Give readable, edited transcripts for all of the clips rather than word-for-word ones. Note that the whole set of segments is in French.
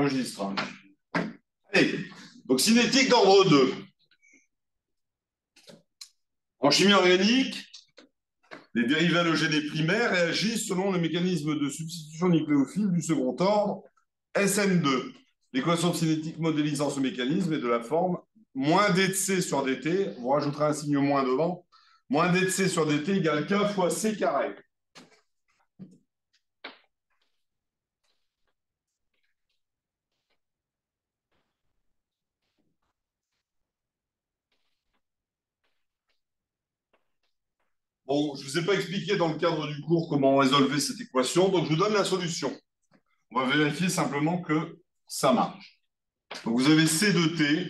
J'enregistre. Allez, donc cinétique d'ordre 2. En chimie organique, les dérivés halogénés primaires réagissent selon le mécanisme de substitution nucléophile du second ordre, SN2. L'équation cinétique modélisant ce mécanisme est de la forme moins d de c sur dt, vous rajouterez un signe moins devant, moins d de c sur dt égale k fois c carré. Bon, je ne vous ai pas expliqué dans le cadre du cours comment résolver cette équation, donc je vous donne la solution. On va vérifier simplement que ça marche. Donc vous avez C de T,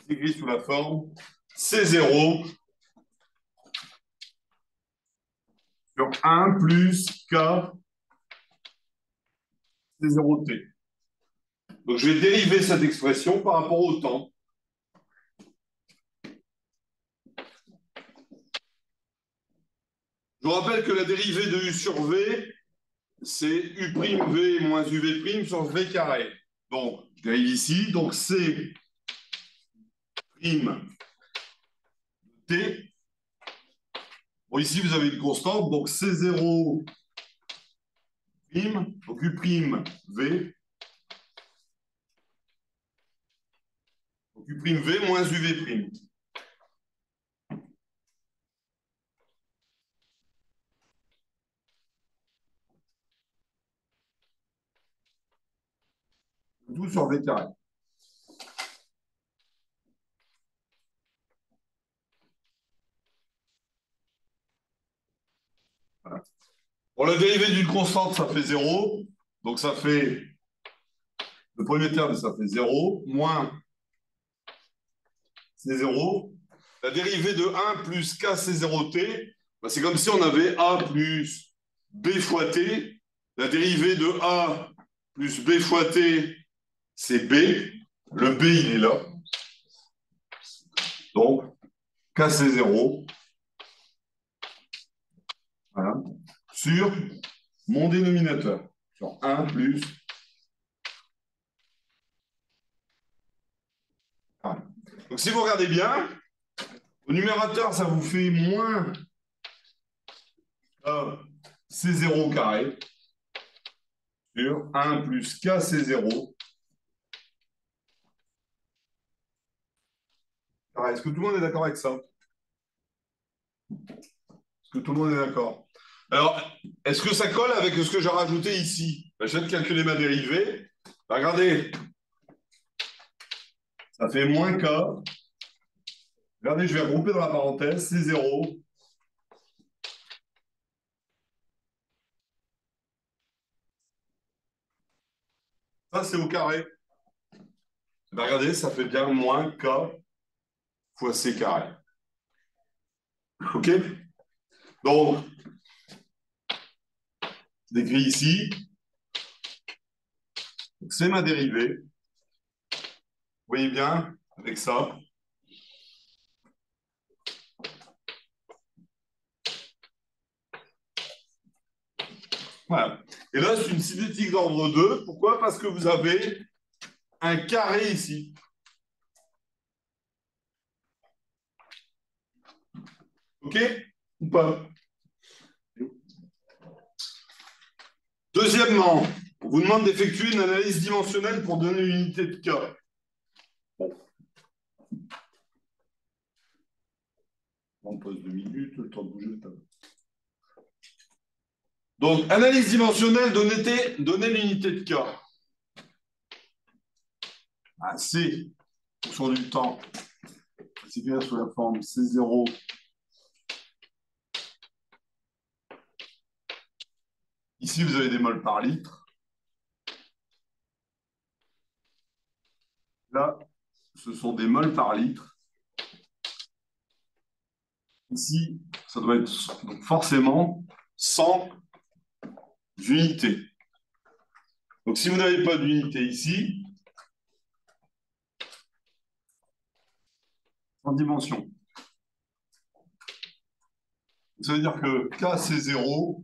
c'est écrit sous la forme C0 sur 1 plus K C0T. Donc je vais dériver cette expression par rapport au temps. Je vous rappelle que la dérivée de U sur V, c'est U'V moins UV' sur V carré. Donc, je dérive ici. Donc, C' T. Bon, ici, vous avez une constante. Donc, C0', donc U'V. Donc, U'V moins UV'. Tout sur V carré. Voilà. Pour la dérivée d'une constante, ça fait 0. Donc, ça fait, le premier terme, ça fait 0, moins C0. La dérivée de 1 plus K C0T, bah, c'est comme si on avait A plus B fois T. La dérivée de A plus B fois T, c'est B. Le B, il est là. Donc, KC0, voilà, sur mon dénominateur, sur 1 plus. Voilà. Donc, si vous regardez bien, au numérateur, ça vous fait moins C0 carré sur 1 plus KC0. Est-ce que tout le monde est d'accord avec ça? Est-ce que tout le monde est d'accord? Alors, est-ce que ça colle avec ce que j'ai rajouté ici? Ben, je viens de calculer ma dérivée. Ben, regardez, ça fait moins K. Regardez, je vais regrouper dans la parenthèse, c'est 0. Ça, c'est au carré. Ben, regardez, ça fait bien moins K fois C carré. OK? Donc, je l'écris ici. C'est ma dérivée. Vous voyez bien avec ça. Voilà. Et là, c'est une cinétique d'ordre 2. Pourquoi? Parce que vous avez un carré ici. OK? Ou pas? Deuxièmement, on vous demande d'effectuer une analyse dimensionnelle pour donner l'unité de K. Bon. On pose 2 minutes, le temps de bouger. Donc, analyse dimensionnelle, donner l'unité de K. Ah, C, fonction du temps, c'est bien sous la forme C0. Ici, vous avez des moles par litre. Là, ce sont des moles par litre. Ici, ça doit être donc forcément 100 unités. Donc, si vous n'avez pas d'unité ici, en dimension. Ça veut dire que K, c'est 0.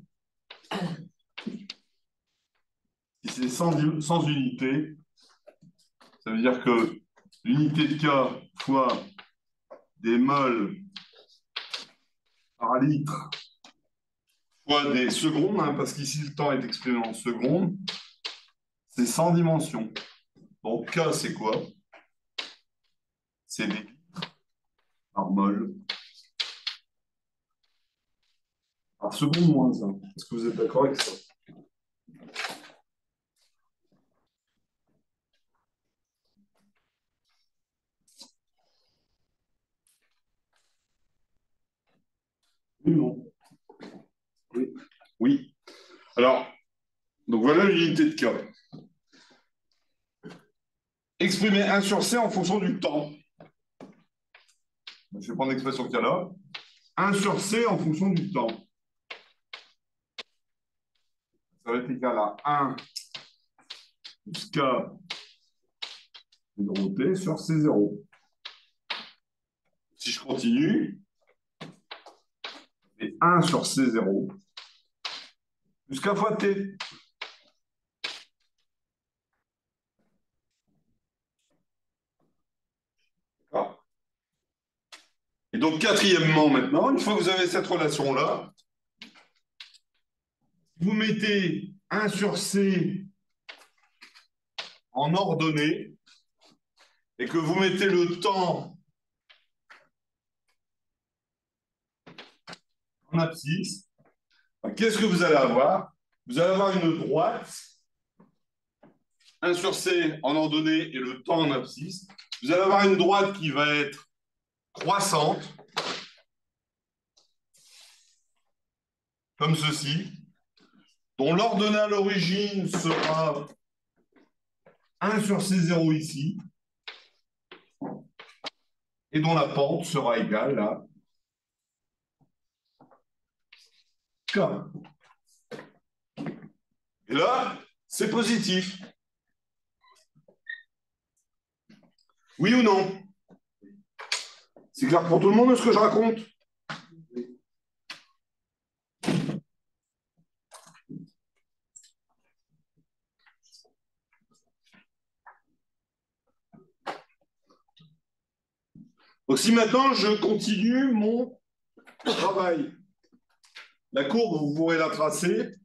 c'est sans unité, ça veut dire que l'unité de K fois des moles par litre fois des secondes, hein, parce qu'ici le temps est exprimé en secondes, c'est sans dimension. Donc K, c'est quoi? C'est des litres par mol par seconde moins 1. Est-ce que vous êtes d'accord avec ça? Oui, non. Oui. Oui. Alors, donc voilà l'unité de K. Exprimer 1 sur C en fonction du temps. Je vais prendre l'expression qu'il y a là. 1 sur C en fonction du temps. Ça va être égal à 1 plus K de T sur C0. Si je continue, c'est 1 sur C0 plus K fois T. D'accord. Et donc, quatrièmement, maintenant, une fois que vous avez cette relation-là, vous mettez 1 sur C en ordonnée et que vous mettez le temps en abscisse, qu'est-ce que vous allez avoir? Vous allez avoir une droite, 1 sur C en ordonnée et le temps en abscisse. Vous allez avoir une droite qui va être croissante, comme ceci, dont l'ordonnée à l'origine sera 1 sur C0 ici, et dont la pente sera égale à K. Et là, c'est positif. Oui ou non? C'est clair pour tout le monde ce que je raconte? Donc si maintenant je continue mon travail, la courbe, vous pourrez la tracer.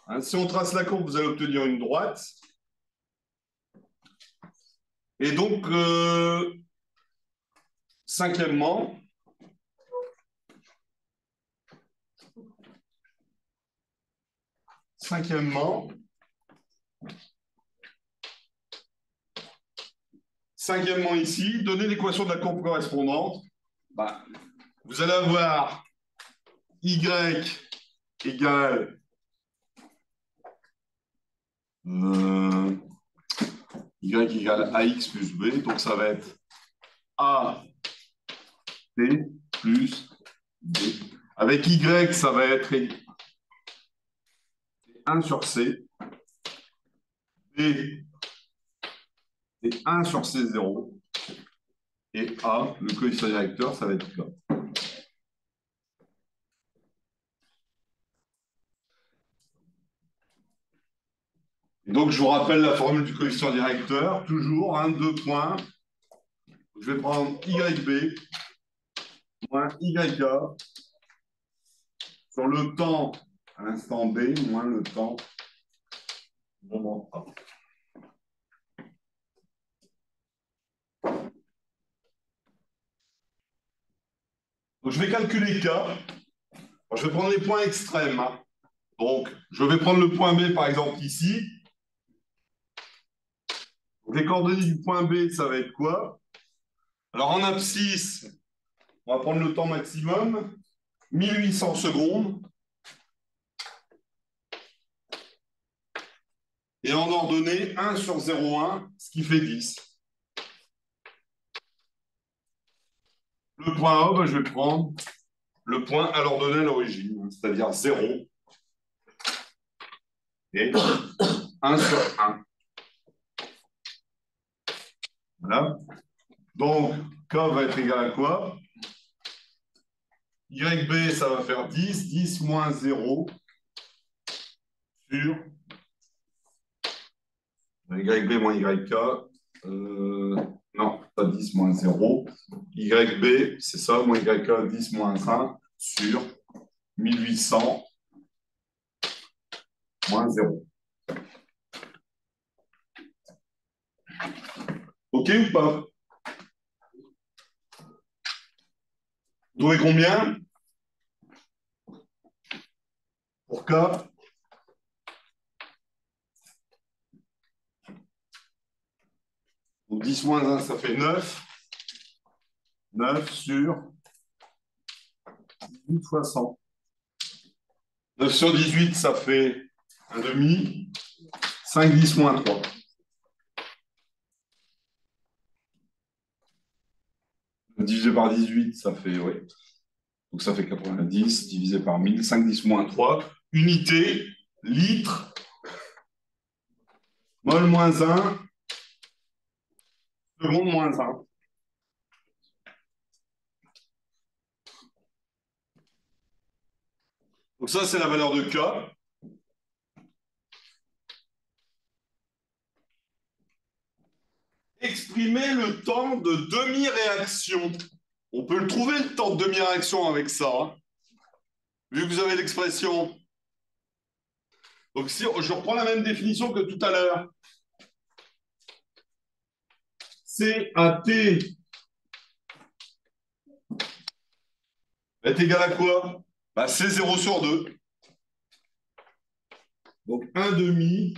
Hein, si on trace la courbe, vous allez obtenir une droite. Et donc, cinquièmement, cinquièmement ici, donner l'équation de la courbe correspondante. Bah, vous allez avoir y égale y égale ax plus b, donc ça va être a t plus b. Avec y, ça va être 1 sur c, b c'est 1 sur c0, et a, le coefficient directeur, ça va être k. Et donc, je vous rappelle la formule du coefficient directeur, toujours, hein, 2 points. Je vais prendre YB moins YK sur le temps à l'instant B moins le temps au moment A. Donc, je vais calculer K. Alors, je vais prendre les points extrêmes. Hein. Donc, je vais prendre le point B, par exemple, ici. Donc, les coordonnées du point B, ça va être quoi? Alors, en abscisse, on va prendre le temps maximum, 1800 secondes. Et en ordonnée, 1 sur 0,1, ce qui fait 10. Le point A, ben, je vais prendre le point à l'ordonnée à l'origine, c'est-à-dire 0 et 1 sur 1. Voilà. Donc, K va être égal à quoi? YB, ça va faire 10, 10 moins 0 sur YB moins YK. Non, pas 10 moins 0. YB, c'est ça, moins YK 10 moins 1 sur 1800 moins 0. OK ou pas? Vous trouvez combien pour K? Donc 10 moins 1, ça fait 9. 9 sur 18 fois 100. 9 sur 18, ça fait un demi. 5, 10 moins 3. Divisé par 18, ça fait, ouais. Donc ça fait 90, divisé par 1000, 5, 10 moins 3. Unité, litre, mol moins 1, seconde moins 1. Donc ça, c'est la valeur de K. Exprimer le temps de demi-réaction. On peut le trouver, le temps de demi-réaction, avec ça, hein, vu que vous avez l'expression. Donc si je reprends la même définition que tout à l'heure. C à T est égal à quoi? Bah, c'est 0 sur 2. Donc 1 demi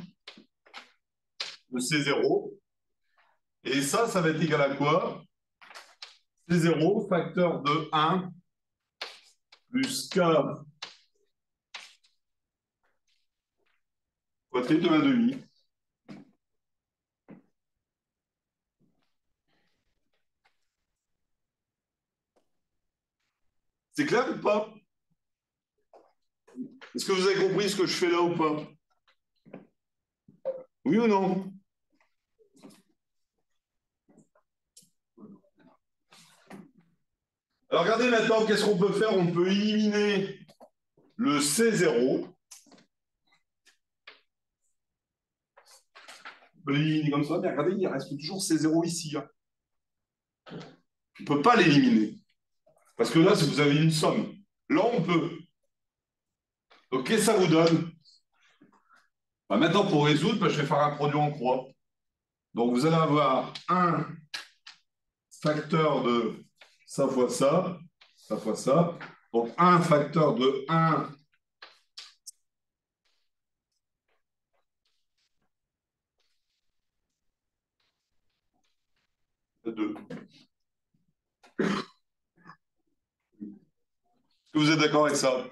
de C0. Et ça va être égal à quoi? C0, facteur de 1 plus K fois T de 1 demi. C'est clair ou pas? Est-ce que vous avez compris ce que je fais là ou pas? Oui ou non? Alors regardez maintenant, qu'est-ce qu'on peut faire? On peut éliminer le C0. On peut l'éliminer comme ça, mais regardez, il reste toujours C0 ici, hein. On ne peut pas l'éliminer. Parce que là, si vous avez une somme, là, on peut. Donc, qu'est-ce que ça vous donne? Bah, maintenant, pour résoudre, bah, je vais faire un produit en croix. Donc, vous allez avoir un facteur de ça fois ça, ça fois ça. Donc, un facteur de 1 de 2. Est-ce que vous êtes d'accord avec ça?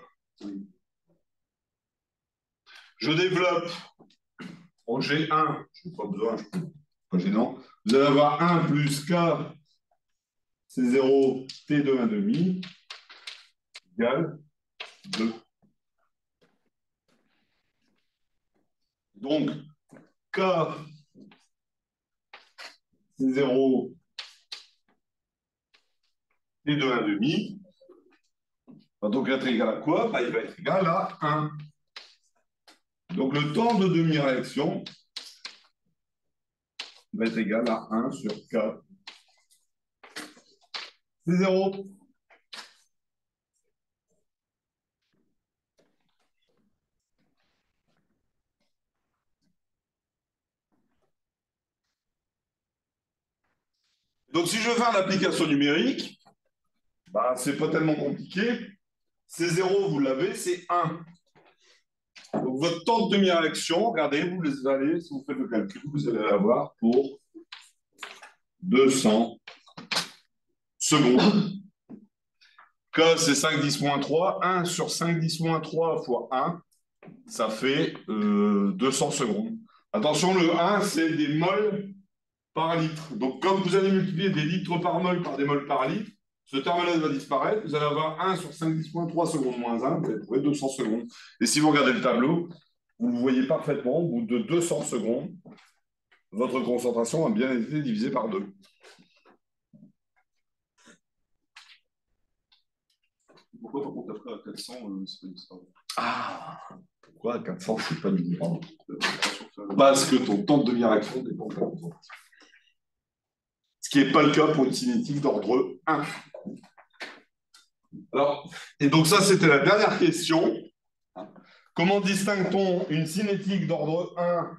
Je développe en G1, je n'ai pas besoin, pas gênant. Vous allez avoir 1 plus K, c'est 0, T de 1 demi, égale 2. Donc, K, c'est 0, T de 1 demi. Va donc être égal à quoi? Bah, il va être égal à 1. Donc, le temps de demi-réaction va être égal à 1 sur K. C'est 0. Donc, si je veux faire l'application numérique, bah, c'est pas tellement compliqué. C'est 0, vous l'avez, c'est 1. Donc, votre temps de demi-réaction, regardez, vous les allez, si vous faites le calcul, vous allez l'avoir pour 200 secondes. K, c'est 5, 10 moins 3. 1 sur 5, 10 moins 3 fois 1, ça fait 200 secondes. Attention, le 1, c'est des moles par litre. Donc, comme vous allez multiplier des litres par mol par des moles par litre, ce terme-là va disparaître. Vous allez avoir 1 sur 5, 10 moins 3 secondes moins 1. Vous allez trouver 200 secondes. Et si vous regardez le tableau, vous le voyez parfaitement. Au bout de 200 secondes, votre concentration a bien été divisée par 2. Pourquoi ton compte après à 400, c'est pas une histoire? Ah, pourquoi à 400, c'est pas une histoire? parce que ton temps de demi-réaction dépend de la concentration. Ce qui n'est pas le cas pour une cinétique d'ordre 1. Alors, et donc ça, c'était la dernière question. Comment distingue-t-on une cinétique d'ordre 1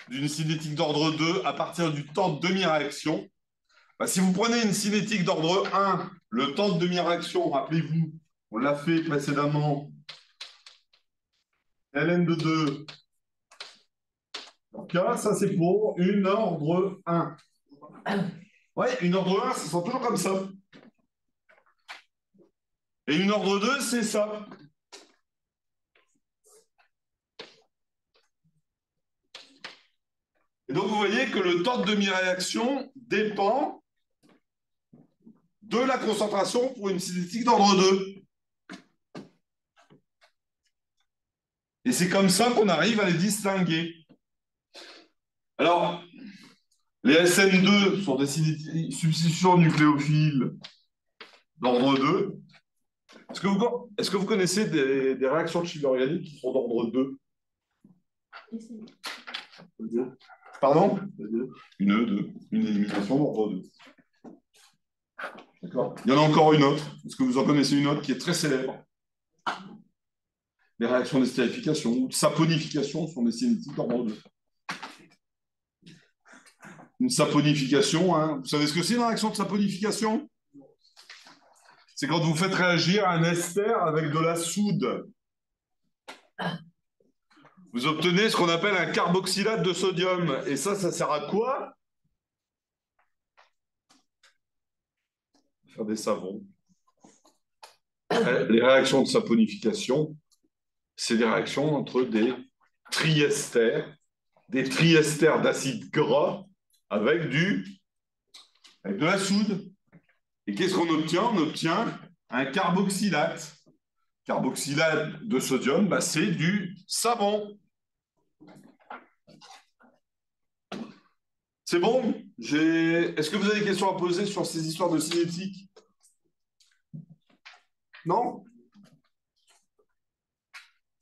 d'une cinétique d'ordre 2 à partir du temps de demi-réaction? Si vous prenez une cinétique d'ordre 1, le temps de demi-réaction, rappelez-vous, on l'a fait précédemment, ln de 2. Donc là, ça c'est pour une ordre 1. Ouais, une ordre 1, ça sent toujours comme ça. Et une ordre 2, c'est ça. Et donc, vous voyez que le temps de demi-réaction dépend de la concentration pour une cinétique d'ordre 2. Et c'est comme ça qu'on arrive à les distinguer. Alors, les SN2 sont des substitutions nucléophiles d'ordre 2. Est-ce que vous connaissez des réactions de chimie organique qui sont d'ordre 2? Pardon? Une E2, une élimination d'ordre 2. D'accord. Il y en a encore une autre. Est-ce que vous en connaissez une autre qui est très célèbre? Les réactions d'estérification ou de saponification sont des cinétiques d'ordre 2. Une saponification, hein. Vous savez ce que c'est une réaction de saponification? C'est quand vous faites réagir un ester avec de la soude. Vous obtenez ce qu'on appelle un carboxylate de sodium. Et ça sert à quoi? Faire des savons. Les réactions de saponification, c'est des réactions entre des triesters d'acide gras avec de la soude. Et qu'est-ce qu'on obtient? On obtient un carboxylate. Carboxylate de sodium, c'est du savon. C'est bon? Est-ce que vous avez des questions à poser sur ces histoires de cinétique? Non?